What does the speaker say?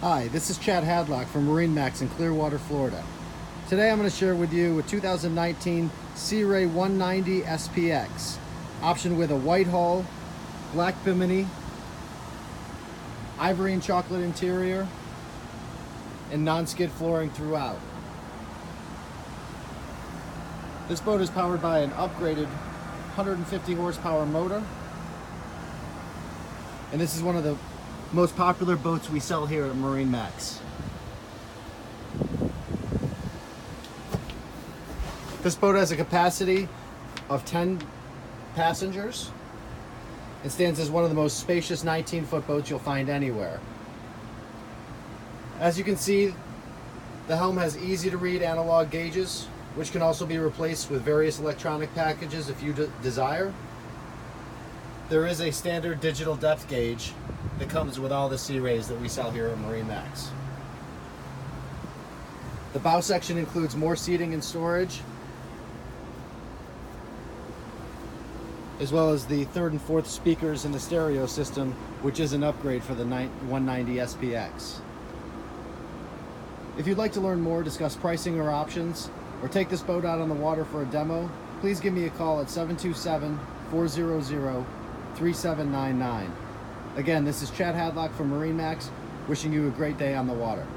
Hi, this is Chad Hadlock from MarineMax in Clearwater, Florida. Today I'm going to share with you a 2019 Sea Ray 190 SPX, optioned with a white hull, black bimini, ivory and chocolate interior, and non-skid flooring throughout. This boat is powered by an upgraded 150 horsepower motor, and this is one of the most popular boats we sell here at MarineMax. This boat has a capacity of 10 passengers and stands as one of the most spacious 19-foot boats you'll find anywhere. As you can see, the helm has easy to read analog gauges, which can also be replaced with various electronic packages if you desire. There is a standard digital depth gauge that comes with all the Sea Rays that we sell here at MarineMax. The bow section includes more seating and storage, as well as the third and fourth speakers in the stereo system, which is an upgrade for the 190 SPX. If you'd like to learn more, discuss pricing or options, or take this boat out on the water for a demo, please give me a call at 727-400-3799. Again, this is Chad Hadlock from MarineMax, wishing you a great day on the water.